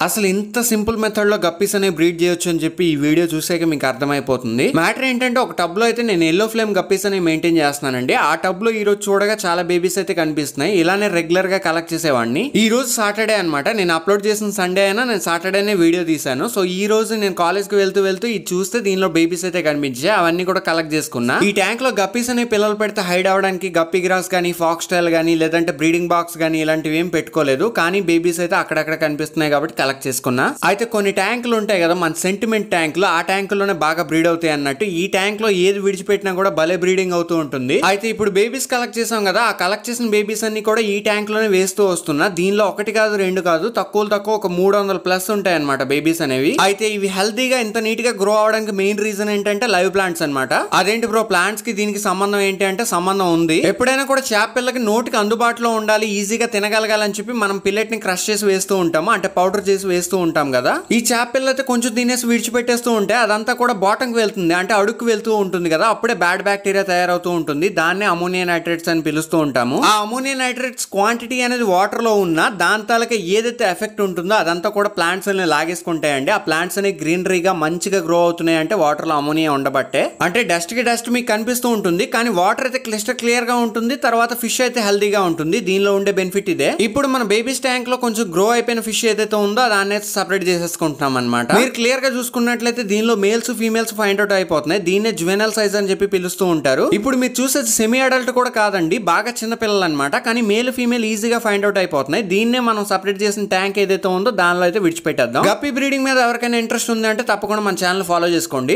అసలు ఇంత simple method లో గప్పీస్ అనే బ్రీడ్ చేయొచ్చు అని చెప్పి ఈ వీడియో చూసాక మీకు అర్థమైపోతుంది. మ్యాటర్ ఏంటంటే ఒక టబ్ లో అయితే నేను ఎల్లో ఫ్లేమ్ గప్పీస్ అని మెయింటైన్ చేస్తున్నానండి. ఆ టబ్ లో ఈ రోజు చూడగా చాలా బేబీస్ అయితే కనిపిస్తున్నాయి. ఇలానే రెగ్యులర్ గా కలెక్ట్ చేసేవాడిని. ఈ రోజు సాటర్డే అనమాట. నేను అప్లోడ్ చేసిన సండే అయినా నేను సాటర్డేనే వీడియో తీసాను. సో ఈ రోజు నేను కాలేజ్ కి వెళ్తూ ఇది చూస్తే దీనిలో బేబీస్ అయితే కనిపించాయి. అవన్నీ కూడా కలెక్ట్ చేసుకున్నా. ఈ ట్యాంక్ లో గప్పీస్ అనే పిల్లలు పెడితే హైడ్ అవడానికి గప్పీ గ్రాస్ గానీ, ఫాక్స్ టైల్ గానీ, లేదంటే బ్రీడింగ్ బాక్స్ గానీ ఇలాంటివి ఏం పెట్టుకోలేదు. కానీ బేబీస్ అయితే అక్కడక్కడ కనిపిస్తున్నాయి కాబట్టి కలెక్ట్ చేసుకున్నా. అయితే కొన్ని ట్యాంకులు ఉంటాయి కదా మన సెంటిమెంట్ ట్యాంకులు, ఆ ట్యాంకుల్లోనే బాగా బ్రీడ్ అవుతాయి అన్నట్టు ఈ ట్యాంక్ లో ఏది విడిచిపెట్టినా కూడా భలే బ్రీడింగ్ అవుతూ ఉంటుంది. అయితే ఇప్పుడు బేబీస్ కలెక్ట్ చేసాం కదా, ఆ కలెక్ట్ చేసిన బేబీస్ అన్ని కూడా ఈ ట్యాంక్ లోనే వేస్తూ వస్తున్నా. దీనిలో ఒకటి కాదు రెండు కాదు, తక్కువ ఒక 300+ ఉంటాయి అనమాట బేబీస్ అనేవి. అయితే ఇవి హెల్తీగా ఇంత నీట్ గా గ్రో అవడానికి మెయిన్ రీజన్ ఏంటంటే లైవ్ ప్లాంట్స్ అనమాట. అదేంటి బ్రో ప్లాంట్స్ కి దీనికి సంబంధం ఏంటి అంటే సంబంధం ఉంది. ఎప్పుడైనా కూడా చేప పిల్లకి నోటికి అందుబాటులో ఉండాలి, ఈజీగా తినగలగాలని చెప్పి మనం పిల్లెట్ ని క్రష్ చేసి వేస్తూ ఉంటాము, అంటే పౌడర్ చేసి వేస్తూ ఉంటాం కదా. ఈ చేప పిల్ల అయితే కొంచెం తినేసి విడిచిపెట్టేస్తూ ఉంటే అదంతా కూడా బాటమ్ కి వెళ్తుంది, అంటే అడుక్కు వెళ్తూ ఉంటుంది కదా. అప్పుడే బ్యాడ్ బ్యాక్టీరియా తయారవుతూ ఉంటుంది. దాన్నే అమోనియా నైట్రేట్స్ అని పిలుస్తూ ఉంటాము. ఆ అమోనియా నైట్రేట్స్ క్వాంటిటీ అనేది వాటర్ లో ఉన్న దాని తాలూకా ఏదైతే ఎఫెక్ట్ ఉంటుందో అదంతా కూడా ప్లాంట్స్ అని లాగేసుకుంటాయండి. ఆ ప్లాంట్స్ అనేవి గ్రీనరీగా మంచిగా గ్రో అవుతున్నాయి అంటే వాటర్ లో అమోనియా ఉండబట్టే. అంటే డస్ట్ కి డస్ట్ మీకు కనిపిస్తూ ఉంటుంది, కానీ వాటర్ అయితే క్లియర్ గా ఉంటుంది. తర్వాత ఫిష్ అయితే హెల్దీగా ఉంటుంది. దీనిలో ఉండే బెనిఫిట్ ఇదే. ఇప్పుడు మన బేబీస్ ట్యాంక్ లో కొంచెం గ్రో అయిపోయిన ఫిష్ ఏదైతే ఉందో దాన్ని అయితే సపరేట్ చేసేసుకుంటున్నాం అనమాట. మీరు క్లియర్ గా చూసుకున్నట్లయితే దీనిలో మేల్స్ ఫీమేల్స్ ఫైండ్ అవుట్ అయిపోతున్నాయి. దీన్నే జువెనల్ సైజ్ అని చెప్పి పిలుస్తూ ఉంటారు. ఇప్పుడు మీరు చూసేది సెమీ అడల్ట్ కూడా కాదండి, బాగా చిన్న పిల్లలు అనమాట. కానీ మేల్ ఫీమేల్ ఈజీగా ఫైండ్ అవుట్ అయిపోతున్నాయి. దీన్నే మనం సపరేట్ చేసిన ట్యాంక్ ఏదైతే ఉందో దానిలో అయితే విడిచిపెట్టేద్దాం. గప్పీ బ్రీడింగ్ మీద ఎవరికైనా ఇంట్రెస్ట్ ఉంది అంటే తప్పకుండా మన ఛానల్ ఫాలో చేసుకోండి.